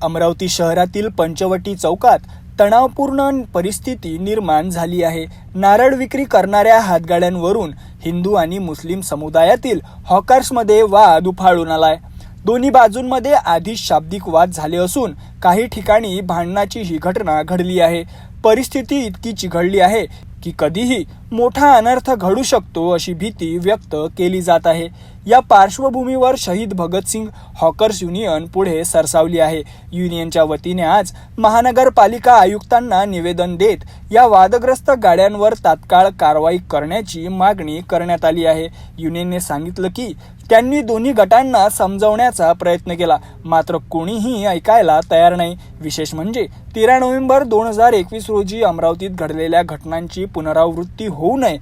अमरावती शहरातील पंचवटी चौकात तणावपूर्ण परिस्थिती निर्माण झाली आहे। नारळ विक्री करणाऱ्या हातगाड्यांवरून हिंदू आणि मुस्लिम समुदायातील हॉकर्समध्ये वाद उफाळून आलाय। दोन्ही बाजूंमध्ये आधीच शाब्दिक वाद झाले असून काही ठिकाणी भांडणाची ही घटना घडली आहे। परिस्थिती इतकी चिघळली आहे की कधीही मोठा अनर्थ घडू शकतो अशी भीती व्यक्त केली जात आहे। या पार्श्वभूमीवर शहीद भगतसिंग हॉकर्स युनियन पुढे सरसावली आहे। युनियनच्या वतीने आज महानगरपालिका आयुक्तांना निवेदन देत या वादग्रस्त गाड्यांवर तात्काळ कारवाई करण्याची मागणी करण्यात आली आहे। युनियनने सांगितलं की त्यांनी दोन्ही गटांना समजावण्याचा प्रयत्न केला, मात्र कोणीही ऐकायला तयार नाही। विशेष म्हणजे 13 नोव्हेंबर 2021 रोजी अमरावतीत घडलेल्या घटनांची पुनरावृत्ती होऊ नये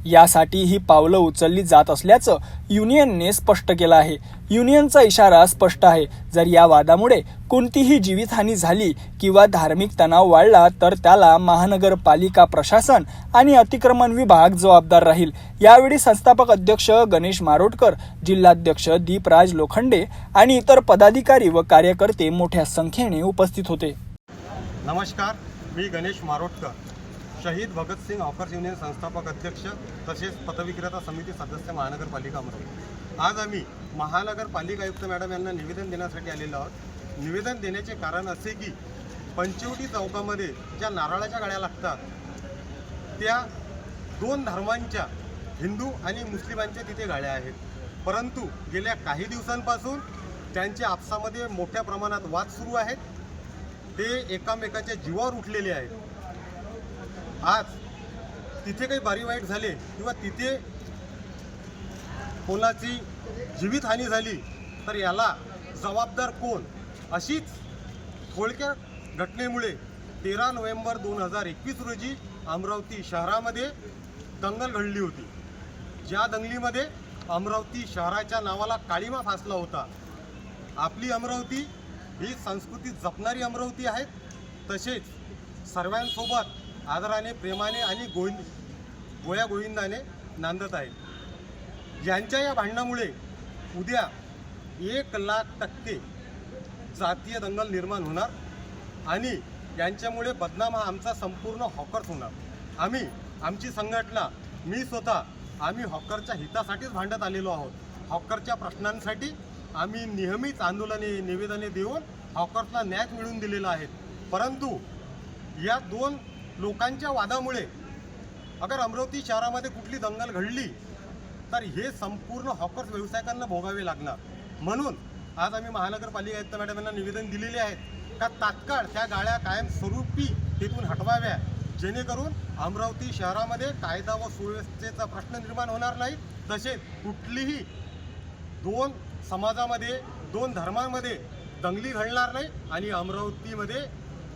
यासाठी ही पावलं उचलली जात असल्याचं युनियनने स्पष्ट केलं आहे। युनियनचा इशारा स्पष्ट आहे, जर या वादामुळे कोणतीही जीवितहानी झाली किंवा धार्मिक तणाव वाढला तर त्याला महानगरपालिका प्रशासन आणि अतिक्रमण विभाग जबाबदार राहील। यावेळी संस्थापक अध्यक्ष गणेश मारोटकर, जिल्हाध्यक्ष दीपराज लोखंडे आणि इतर पदाधिकारी व कार्यकर्ते मोठ्या संख्येने उपस्थित होते। नमस्कार, मी गणेश मारोटकर, शहीद भगतसिंग हॉकर्स युनियन संस्थापक अध्यक्ष तसेच पथविक्रेता समिती सदस्य महानगरपालिका अमरावती। आज आम्ही महानगरपालिका आयुक्त मॅडम यांना निवेदन देण्यासाठी आलेलो आहोत। निवेदन देण्याचे कारण असे की पंचवटी चौकामध्ये ज्या नारळाच्या गाड्या लागतात त्या दोन धर्मांच्या, हिंदू आणि मुस्लिमांच्या तिथे गाड्या आहेत, परंतु गेल्या काही दिवसांपासून त्यांच्या आपसामध्ये मोठ्या प्रमाणात वाद सुरू आहेत। ते एकामेकाच्या जीवावर उठलेले आहेत। आज तिथे काही बारी वाईट झाले किंवा तिथे कोणाची जीवितहानी झाली तर याला जबाबदार कोण, अशीच थोडक्या घटनेमुळे 13 नोव्हेंबर 2021 रोजी अमरावती शहरामध्ये दंगल घडली होती। ज्या दंगलीमध्ये अमरावती शहराच्या नावाला काळीमा फासला होता। आपली अमरावती ही संस्कृती जपणारी अमरावती आहे, तसेच सर्वांसोबत आदराने, प्रेमाने आणि गोया गोविंदाने नांदत आहे। यांच्या या भांडणामुळे उद्या 1,00,000% जातीय दंगल निर्माण होणार आणि यांच्यामुळे बदनाम हा आमचा संपूर्ण हॉकर्स होणार। आमची संघटना, मी स्वतः, आम्ही हॉकरच्या हितासाठीच भांडत आलेलो आहोत। हॉकरच्या प्रश्नांसाठी आम्ही नेहमीच आंदोलने, निवेदने देऊन हॉकर्सला न्याय मिळवून दिलेला आहे। परंतु या दोन लोकांच्या वादामुळे अगर अमरावती शहरामध्ये कुठली दंगल घडली तर हे संपूर्ण हॉकर्स व्यावसायिकांना भोगावे लागणार। म्हणून आज आम्ही महानगरपालिका आयुक्त मॅडम यांना निवेदन दिलेले आहेत का तात्काळ त्या गाड्या कायमस्वरूपी तिथून हटवाव्या, जेणेकरून अमरावती शहरामध्ये कायदा व सुव्यवस्थेचा प्रश्न निर्माण होणार नाही, तसेच कुठलीही दोन समाजामध्ये, दोन धर्मांमध्ये दंगली घडणार नाही आणि अमरावतीमध्ये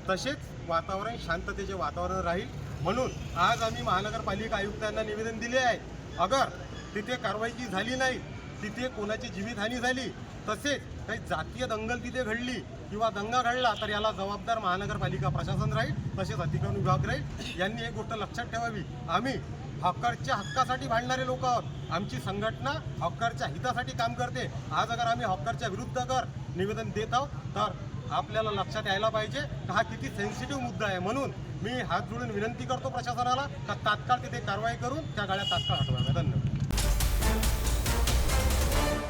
तसेच वातावरण, शांततेचे वातावरण राहील। म्हणून आज आम्ही महानगरपालिका आयुक्तांना निवेदन दिले आहे, अगर तिथे कारवाई झाली नाही, तिथे कोणाची जीवितहानी झाली, तसेच काही जातीय दंगल तिथे घडली किंवा दंगा घडला तर याला जबाबदार महानगरपालिका प्रशासन राहील, तसेच अतिक्रमण विभाग राहील। यांनी एक गोष्ट लक्षात ठेवावी, आम्ही हॉकरच्या हक्कासाठी भांडणारे लोक आहोत। आमची संघटना हॉकरच्या हितासाठी काम करते। आज अगर आम्ही हॉकरच्या विरुद्ध अगर निवेदन देत आहोत तर आपल्याला लक्षात यायला पाहिजे की हा किती सेन्सिटिव्ह मुद्दा आहे। म्हणून मी हात जोडून विनंती करतो प्रशासनाला का तात्काळ तिथे कारवाई करून त्या गाड्या तात्काळ हटवाव्या। धन्यवाद।